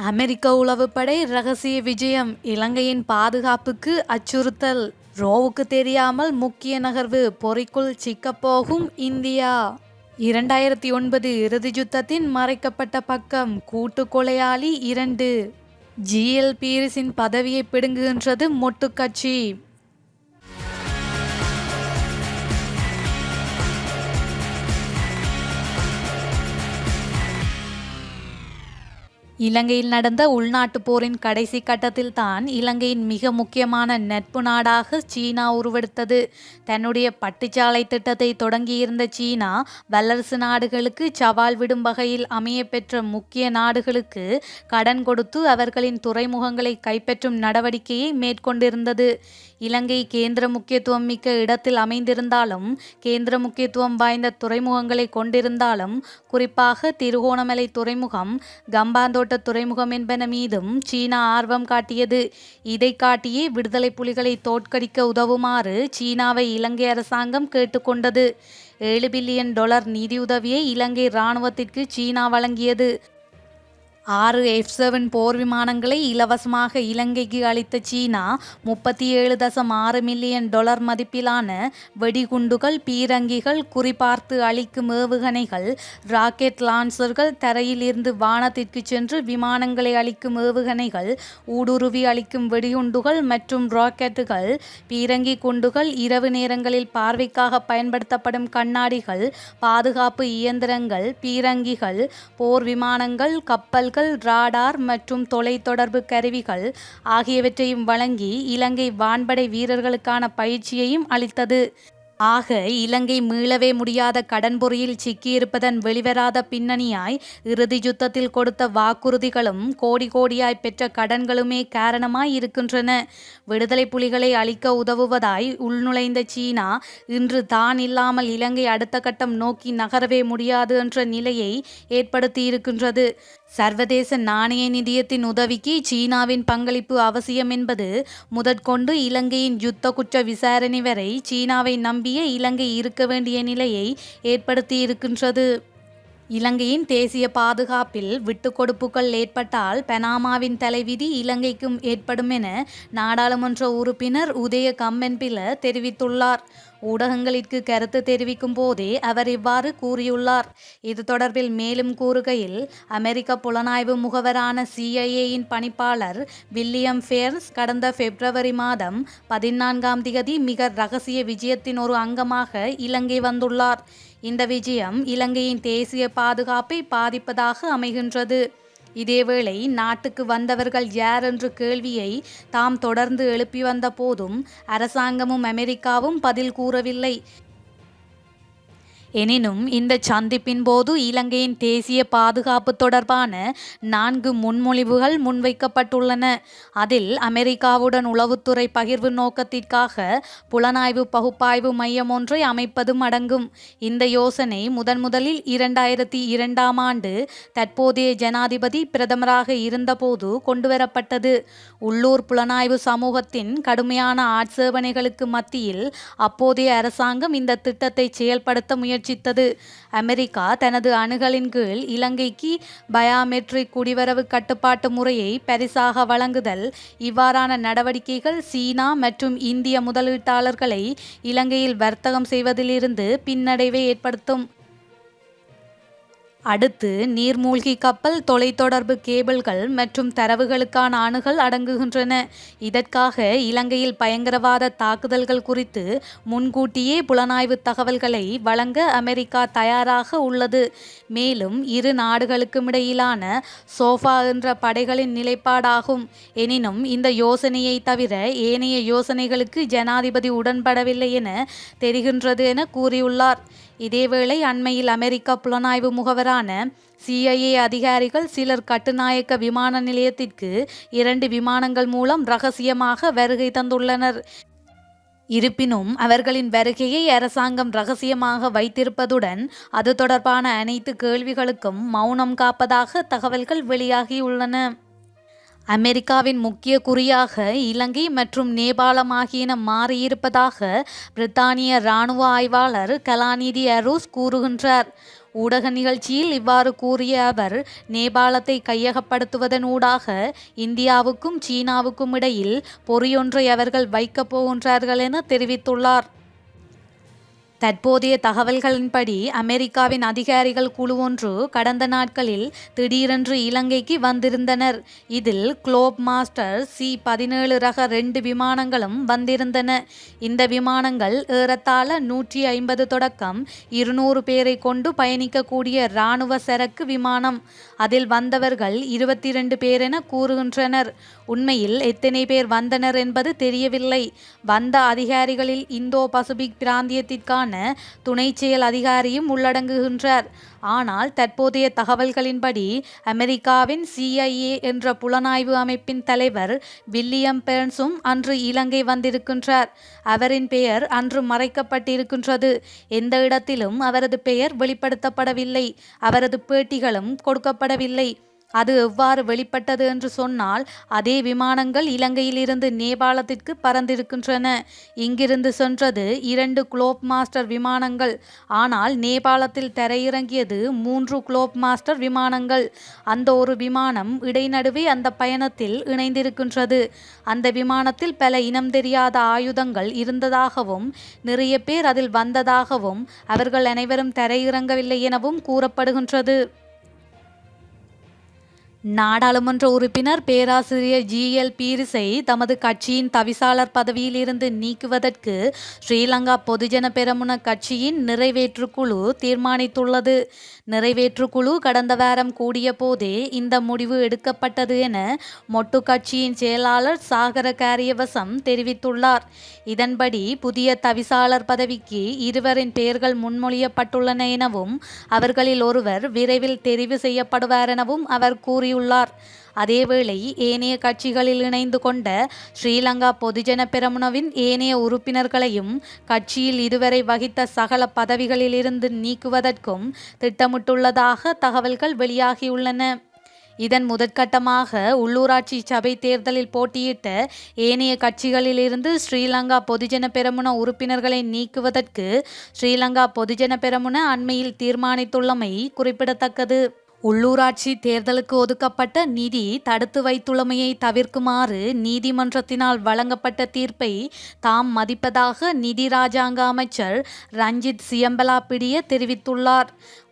அமெரிக்க உளவுப்படை ரகசிய விஜயம், இலங்கையின் பாதுகாப்புக்கு அச்சுறுத்தல். ரோவுக்கு தெரியாமல் முக்கிய நகர்வு, பொறிக்குள் சிக்கப்போகும் இந்தியா. 2009 இறுதி யுத்தத்தின் மறைக்கப்பட்ட பக்கம், கூட்டு கொலையாளி 2. ஜிஎல் பீரிஸின் பதவியை பிடுங்குகின்றது மொட்டு கட்சி. இலங்கையில் நடந்த உள்நாட்டுப் போரின் கடைசி கட்டத்தில் தான் இலங்கையின் மிக முக்கியமான நட்பு நாடாக சீனா உருவெடுத்தது. தன்னுடைய பட்டுச்சாலை திட்டத்தை தொடங்கியிருந்த சீனா, வல்லரசு நாடுகளுக்கு சவால் விடும் வகையில் அமையப்பெற்ற முக்கிய நாடுகளுக்கு கடன் கொடுத்து அவர்களின் துறைமுகங்களை கைப்பற்றும் நடவடிக்கையை மேற்கொண்டிருந்தது. இலங்கை கேந்திர முக்கியத்துவம் மிக்க இடத்தில் அமைந்திருந்தாலும், கேந்திர முக்கியத்துவம் வாய்ந்த துறைமுகங்களை கொண்டிருந்தாலும், குறிப்பாக திருகோணமலை துறைமுகம், கம்பாந்தோட்ட துறைமுகம் என்பன மீதும் சீனா ஆர்வம் காட்டியது. இதை காட்டியே விடுதலை புலிகளை தோற்கடிக்க உதவுமாறு சீனாவை இலங்கை அரசாங்கம் கேட்டுக்கொண்டது. $7 பில்லியன் நிதியுதவியை இலங்கை இராணுவத்திற்கு சீனா வழங்கியது. 6 F-7 போர் விமானங்களை இலவசமாக இலங்கைக்கு அளித்த சீனா, $37.6 மில்லியன் மதிப்பிலான வெடிகுண்டுகள், பீரங்கிகள், குறிபார்த்து அளிக்கும் ஏவுகணைகள், ராக்கெட் லான்சர்கள், தரையில் இருந்து வானத்திற்கு சென்று விமானங்களை அளிக்கும் ஏவுகணைகள், ஊடுருவி அளிக்கும் வெடிகுண்டுகள் மற்றும் ராக்கெட்டுகள், பீரங்கி குண்டுகள், இரவு நேரங்களில் பார்வைக்காக பயன்படுத்தப்படும் கண்ணாடிகள், பாதுகாப்பு இயந்திரங்கள், பீரங்கிகள், போர் விமானங்கள், கப்பல்கள், ராடார் மற்றும் தொலைத்தொடர்பு கருவிகள் ஆகியவற்றையும் வழங்கி இலங்கை வான்படை வீரர்களுக்கான பயிற்சியையும் அளித்தது. ஆக, இலங்கை மீளவே முடியாத கடன்பொறியில் சிக்கியிருப்பதன் வெளிவராத பின்னணியாய் இறுதி யுத்தத்தில் கொடுத்த வாக்குறுதிகளும் கோடி கோடியாய் பெற்ற கடன்களுமே காரணமாய் இருக்கின்றன. விடுதலை புலிகளை அழிக்க உதவுவதாய் உள்நுழைந்த சீனா, இன்று தான் இல்லாமல் இலங்கை அடுத்த கட்டம் நோக்கி நகரவே முடியாது என்ற நிலையை ஏற்படுத்தியிருக்கின்றது. சர்வதேச நாணய நிதியத்தின் உதவிக்கு சீனாவின் பங்களிப்பு அவசியம் என்பது முதற்கொண்டு இலங்கையின் யுத்த குற்ற விசாரணை வரை சீனாவை நம்பிய இலங்கை இருக்க வேண்டிய நிலையை ஏற்படுத்தியிருக்கின்றது. இலங்கையின் தேசிய பாதுகாப்பில் விட்டுக்கொடுப்புகள் ஏற்பட்டால் பனாமாவின் தலைவிதி இலங்கைக்கும் ஏற்படும் என நாடாளுமன்ற உறுப்பினர் உதய கம்பன்பில தெரிவித்துள்ளார். ஊடகங்களிற்கு கருத்து தெரிவிக்கும் போதே அவர் இவ்வாறு கூறியுள்ளார். இது தொடர்பில் மேலும் கூறுகையில், அமெரிக்க புலனாய்வு முகவரான CIA-யின் பணிப்பாளர் வில்லியம் ஃபேர்ஸ் கடந்த February மாதம் 14 மிக ரகசிய விஜயத்தின் ஒரு அங்கமாக இலங்கை வந்துள்ளார். இந்த விஜயம் இலங்கையின் தேசிய பாதுகாப்பை பாதிப்பதாக அமைகின்றது. இதேவேளை, நாட்டுக்கு வந்தவர்கள் யார் என்ற கேள்வியை தாம் தொடர்ந்து எழுப்பி வந்த போதும் அரசாங்கமும் அமெரிக்காவும் பதில் கூறவில்லை. எனினும் இந்த சந்திப்பின் போது இலங்கையின் தேசிய பாதுகாப்பு தொடர்பான 4 முன்மொழிவுகள் முன்வைக்கப்பட்டுள்ளன. அதில் அமெரிக்காவுடன் உளவுத்துறை பகிர்வு நோக்கத்திற்காக புலனாய்வு பகுப்பாய்வு மையம் ஒன்றை அமைப்பதும் அடங்கும். இந்த யோசனை முதலில் 2002ஆம் ஆண்டு தற்போதைய ஜனாதிபதி பிரதமராக இருந்தபோது கொண்டுவரப்பட்டது. உள்ளூர் புலனாய்வு சமூகத்தின் கடுமையான ஆட்சேபனைகளுக்கு மத்தியில் அப்போதைய அரசாங்கம் இந்த திட்டத்தை செயல்படுத்த முயற்சித்தது. அமெரிக்கா தனது அணுகலின் கீழ் இலங்கைக்கு பயோமெட்ரிக் குடிவரவு கட்டுப்பாட்டு முறையை பரிசாக வழங்குதல், இவ்வாறான நடவடிக்கைகள் சீனா மற்றும் இந்திய முதலீட்டாளர்களை இலங்கையில் வர்த்தகம் செய்வதிலிருந்து பின்னடைவை ஏற்படுத்தும். அடுத்து, நீர்மூழ்கி கப்பல், தொலைத்தொடர்பு கேபிள்கள் மற்றும் தரவுகளுக்கான அணுகல் அடங்குகின்றன. இதற்காக இலங்கையில் பயங்கரவாத தாக்குதல்கள் குறித்து முன்கூட்டியே புலனாய்வு தகவல்களை வழங்க அமெரிக்கா தயாராக உள்ளது. மேலும், இரு நாடுகளுக்குமிடையிலான சோஃபா என்ற படைகளின் நிலைப்பாடாகும். எனினும் இந்த யோசனையை தவிர ஏனைய யோசனைகளுக்கு ஜனாதிபதி உடன்படவில்லை என தெரிகின்றது என கூறியுள்ளார். இதேவேளை, அண்மையில் அமெரிக்க புலனாய்வு முகவரான CIA அதிகாரிகள் சிலர் கட்டுநாயக்க விமான நிலையத்திற்கு 2 விமானங்கள் மூலம் ரகசியமாக வருகை தந்துள்ளனர். இருப்பினும் அவர்களின் வருகையை அரசாங்கம் ரகசியமாக வைத்திருப்பதுடன் அது தொடர்பான அனைத்து கேள்விகளுக்கும் மௌனம் காப்பதாக தகவல்கள் வெளியாகியுள்ளன. அமெரிக்காவின் முக்கிய குறியாக இலங்கை மற்றும் நேபாளம் ஆகியன மாறியிருப்பதாக பிரித்தானிய இராணுவ ஆய்வாளர் கலாநிதி அரோஸ் கூறுகின்றார். ஊடக நிகழ்ச்சியில் இவ்வாறு கூறிய அவர், நேபாளத்தை கையகப்படுத்துவதனூடாக இந்தியாவுக்கும் சீனாவுக்கும் இடையில் பொறியொன்றை அவர்கள் வைக்கப் போகின்றார்கள் என தெரிவித்துள்ளார். தற்போதைய தகவல்களின்படி அமெரிக்காவின் அதிகாரிகள் குழு ஒன்று கடந்த நாட்களில் திடீரென்று இலங்கைக்கு வந்திருந்தனர். இதில் குளோப் மாஸ்டர் C-17 ரக 2 விமானங்களும் வந்திருந்தன. இந்த விமானங்கள் ஏறத்தாழ 150 தொடக்கம் 200 பேரை கொண்டு பயணிக்கக்கூடிய இராணுவ சரக்கு விமானம். அதில் வந்தவர்கள் 22 பேர் என கூறுகின்றனர். உண்மையில் எத்தனை பேர் வந்தனர் என்பது தெரியவில்லை. வந்த அதிகாரிகளில் இந்தோ பசிபிக் பிராந்தியத்திற்கான துணை செயல் அதிகாரியும் உள்ளடங்குகின்றார். ஆனால் தற்போதைய தகவல்களின்படி அமெரிக்காவின் CIA என்ற புலனாய்வு அமைப்பின் தலைவர் வில்லியம் பெர்ன்ஸும் அன்று இலங்கை வந்திருக்கின்றார். அவரின் பெயர் அன்று மறைக்கப்பட்டிருக்கின்றது. எந்த இடத்திலும் அவரது பெயர் வெளிப்படுத்தப்படவில்லை. அவரது பேட்டிகளும் கொடுக்கப்படவில்லை. அது எவ்வாறு வெளிப்பட்டது என்று சொன்னால், அதே விமானங்கள் இலங்கையிலிருந்து நேபாளத்திற்கு பறந்திருக்கின்றன. இங்கிருந்து சென்றது 2 குளோப் மாஸ்டர் விமானங்கள். ஆனால் நேபாளத்தில் தரையிறங்கியது 3 குளோப் மாஸ்டர் விமானங்கள். அந்த ஒரு விமானம் இடைநடுவே அந்த பயணத்தில் இணைந்திருக்கின்றது. அந்த விமானத்தில் பல இனம் தெரியாத ஆயுதங்கள் இருந்ததாகவும் நிறைய பேர் அதில் வந்ததாகவும் அவர்கள் அனைவரும் தரையிறங்கவில்லை எனவும் கூறப்படுகின்றது. நாடாளுமன்ற உறுப்பினர் பேராசிரியர் GL பீரிஸை தமது கட்சியின் தவிசாளர் பதவியில் இருந்து நீக்குவதற்கு ஸ்ரீலங்கா பொதுஜன பெரமுன கட்சியின் நிறைவேற்றுக்குழு தீர்மானித்துள்ளது. நிறைவேற்றுக்குழு கடந்த வாரம் கூடிய போதே இந்த முடிவு எடுக்கப்பட்டது என மொட்டு கட்சியின் செயலாளர் சாகர காரியவசம் தெரிவித்துள்ளார். இதன்படி புதிய தவிசாளர் பதவிக்கு 2 பெயர்கள் முன்மொழியப்பட்டுள்ளன எனவும் அவர்களில் ஒருவர் விரைவில் தெரிவு செய்யப்படுவார் எனவும் அவர் கூறியுள்ளார். அதேவேளை ஏனைய கட்சிகளில் இணைந்து கொண்ட ஸ்ரீலங்கா பொதுஜன பெரமுனவின் ஏனைய உறுப்பினர்களையும் கட்சியில் இதுவரை வகித்த சகல பதவிகளிலிருந்து நீக்குவதற்கும் திட்டமிட்டுள்ளதாக தகவல்கள் வெளியாகியுள்ளன. இதன் முதற்கட்டமாக உள்ளூராட்சி சபை தேர்தலில் போட்டியிட்ட ஏனைய கட்சிகளிலிருந்து ஸ்ரீலங்கா பொதுஜன பெரமுன உறுப்பினர்களை நீக்குவதற்கு ஸ்ரீலங்கா பொதுஜன பெரமுன அண்மையில் தீர்மானித்துள்ளமை குறிப்பிடத்தக்கது. உள்ளூராட்சி தேர்தலுக்கு ஒதுக்கப்பட்ட நிதி தடுத்து வைத்துள்ளமையை தவிர்க்குமாறு நீதிமன்றத்தினால் வழங்கப்பட்ட தீர்ப்பை தாம் மதிப்பதாக நிதி ராஜாங்க அமைச்சர் ரஞ்சித் சியம்பலாபிடிய தெரிவித்துள்ளார்.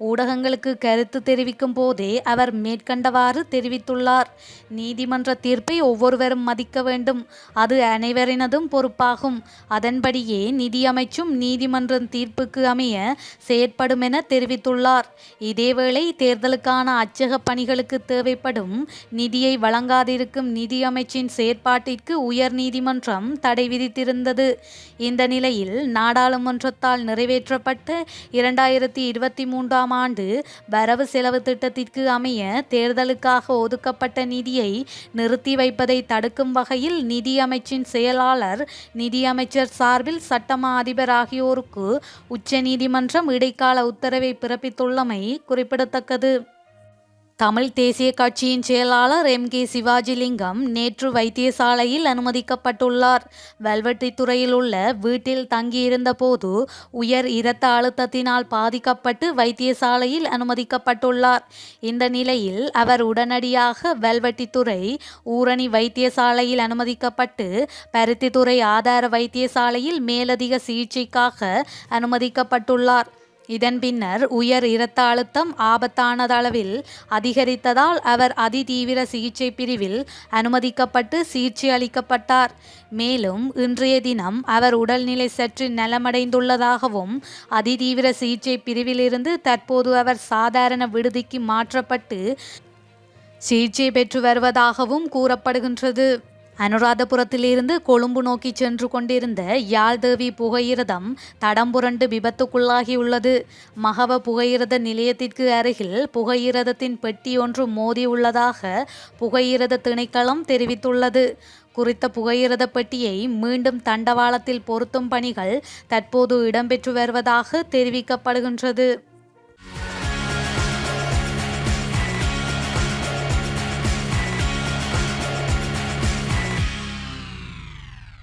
ஊடகங்களுக்கு கருத்து தெரிவிக்கும் போதே அவர் மேற்கண்டவாறு தெரிவித்துள்ளார். நீதிமன்ற தீர்ப்பை ஒவ்வொருவரும் மதிக்க வேண்டும். அது அனைவரினதும் பொறுப்பாகும். அதன்படியே நிதியமைச்சும் நீதிமன்ற தீர்ப்புக்கு அமைய செயற்படும் என தெரிவித்துள்ளார். இதேவேளை தேர்தலுக்கான அச்சக பணிகளுக்கு தேவைப்படும் நிதியை வழங்காதிருக்கும் நிதியமைச்சின் செயற்பாட்டிற்கு உயர் நீதிமன்றம் தடை விதித்திருந்தது. இந்த நிலையில் நாடாளுமன்றத்தால் நிறைவேற்றப்பட்ட 2023ஆம் ஆண்டு வரவு செலவு திட்டத்திற்கு அமைய தேர்தலுக்காக ஒதுக்கப்பட்ட நிதியை நிறுத்தி வைப்பதை தடுக்கும் வகையில் நிதியமைச்சின் செயலாளர், நிதியமைச்சர் சார்பில் சட்டமா அதிபர் ஆகியோருக்கு உச்சநீதிமன்றம் இடைக்கால உத்தரவை பிறப்பித்துள்ளமை குறிப்பிடத்தக்கது. தமிழ் தேசிய கட்சியின் செயலாளர் MK சிவாஜிலிங்கம் நேற்று வைத்தியசாலையில் அனுமதிக்கப்பட்டுள்ளார். வல்வெட்டித்துறையில் உள்ள வீட்டில் தங்கியிருந்த போது உயர் இரத்த அழுத்தத்தினால் பாதிக்கப்பட்டு வைத்தியசாலையில் அனுமதிக்கப்பட்டுள்ளார். இந்த நிலையில் அவர் உடனடியாக வல்வெட்டித்துறை ஊரணி வைத்தியசாலையில் அனுமதிக்கப்பட்டு பருத்தித்துறை ஆதார வைத்தியசாலையில் மேலதிக சிகிச்சைக்காக அனுமதிக்கப்பட்டுள்ளார். இதன் பின்னர் உயர் இரத்த அழுத்தம் ஆபத்தானதளவில் அதிகரித்ததால் அவர் அதிதீவிர சிகிச்சை பிரிவில் அனுமதிக்கப்பட்டு சிகிச்சை அளிக்கப்பட்டார். மேலும் இன்றைய தினம் அவர் உடல்நிலை சற்று நலமடைந்துள்ளதாகவும் அதிதீவிர சிகிச்சை பிரிவிலிருந்து தற்போது அவர் சாதாரண விடுதிக்கு மாற்றப்பட்டு சிகிச்சை பெற்று வருவதாகவும் கூறப்படுகின்றது. அனுராதபுரத்திலிருந்து கொழும்பு நோக்கி சென்று கொண்டிருந்த யாழ்தேவி புகையிரதம் தடம் புரண்டு விபத்துக்குள்ளாகியுள்ளது. மகவ புகையிரத நிலையத்திற்கு அருகில் புகையிரதத்தின் பெட்டி ஒன்று மோதியுள்ளதாக புகையிரத திணைக்களம் தெரிவித்துள்ளது. குறித்த புகையிரத பெட்டியை மீண்டும் தண்டவாளத்தில் பொருத்தும் பணிகள் தற்போது இடம்பெற்று வருவதாக தெரிவிக்கப்படுகின்றது.